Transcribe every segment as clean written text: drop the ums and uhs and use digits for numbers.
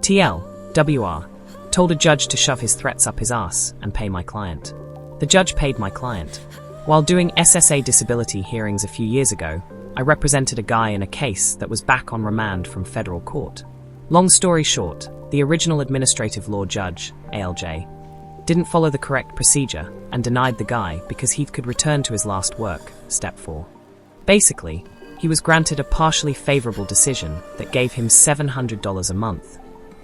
WR told a judge to shove his threats up his ass and pay my client. The judge paid my client. While doing SSA disability hearings a few years ago, I represented a guy in a case that was back on remand from federal court. Long story short, the original administrative law judge, ALJ, didn't follow the correct procedure and denied the guy because he could return to his last work, step 4. Basically, he was granted a partially favorable decision that gave him $700 a month,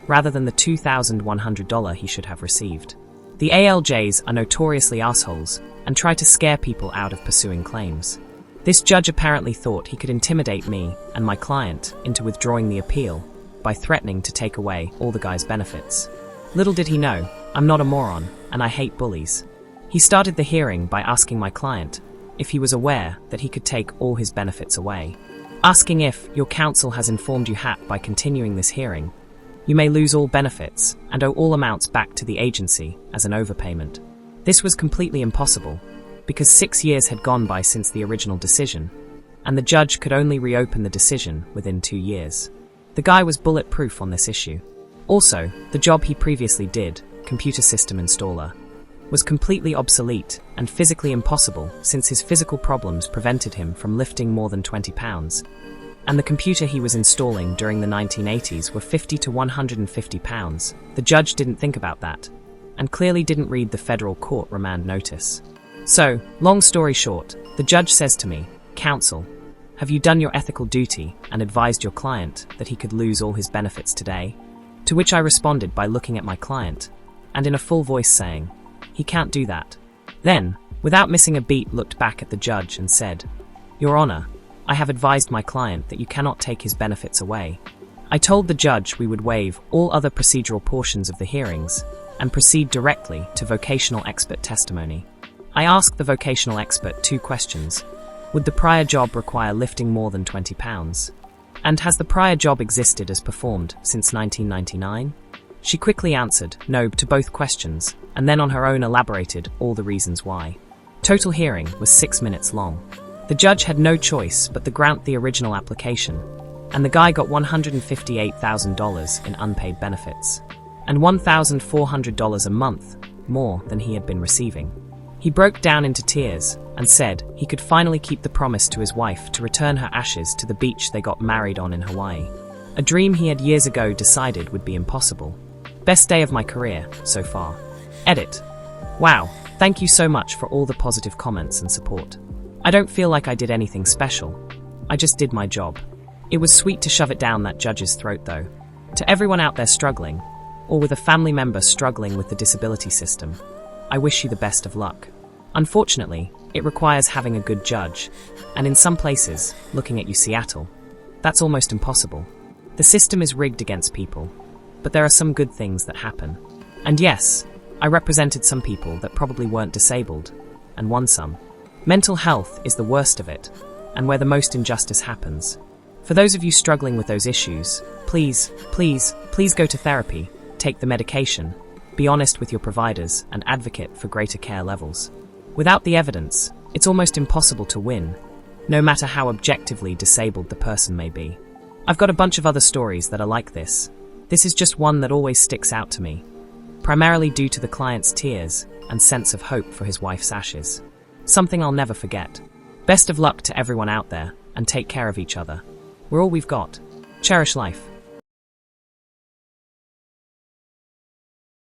rather than the $2,100 he should have received. The ALJs are notoriously assholes and try to scare people out of pursuing claims. This judge apparently thought he could intimidate me and my client into withdrawing the appeal by threatening to take away all the guy's benefits. Little did he know, I'm not a moron, and I hate bullies. He started the hearing by asking my client if he was aware that he could take all his benefits away. Asking if your counsel has informed you by continuing this hearing, you may lose all benefits and owe all amounts back to the agency as an overpayment. This was completely impossible, because 6 years had gone by since the original decision, and the judge could only reopen the decision within 2 years. The guy was bulletproof on this issue. Also, the job he previously did, computer system installer, was completely obsolete and physically impossible since his physical problems prevented him from lifting more than 20 pounds, and the computer he was installing during the 1980s were 50 to 150 pounds. The judge didn't think about that, and clearly didn't read the federal court remand notice. So, long story short, the judge says to me, "Counsel, have you done your ethical duty and advised your client that he could lose all his benefits today?" To which I responded by looking at my client, and in a full voice saying, "He can't do that." Then, without missing a beat, looked back at the judge and said, "Your Honor, I have advised my client that you cannot take his benefits away." I told the judge we would waive all other procedural portions of the hearings and proceed directly to vocational expert testimony. I asked the vocational expert 2 questions. Would the prior job require lifting more than 20 pounds? And has the prior job existed as performed since 1999? She quickly answered no to both questions, and then on her own elaborated all the reasons why. Total hearing was 6 minutes long. The judge had no choice but to grant the original application, and the guy got $158,000 in unpaid benefits, and $1,400 a month more than he had been receiving. He broke down into tears and said he could finally keep the promise to his wife to return her ashes to the beach they got married on in Hawaii, a dream he had years ago decided would be impossible. Best day of my career so far. Edit. Wow, thank you so much for all the positive comments and support. I don't feel like I did anything special. I just did my job. It was sweet to shove it down that judge's throat though. To everyone out there struggling, or with a family member struggling with the disability system, I wish you the best of luck. Unfortunately, it requires having a good judge, and in some places, looking at Seattle, that's almost impossible. The system is rigged against people, but there are some good things that happen. And yes, I represented some people that probably weren't disabled, and won some. Mental health is the worst of it, and where the most injustice happens. For those of you struggling with those issues, please go to therapy, take the medication, be honest with your providers, and advocate for greater care levels. Without the evidence, it's almost impossible to win, no matter how objectively disabled the person may be. I've got a bunch of other stories that are like this. This is just one that always sticks out to me, primarily due to the client's tears and sense of hope for his wife's ashes. Something I'll never forget. Best of luck to everyone out there, and take care of each other. We're all we've got. Cherish life.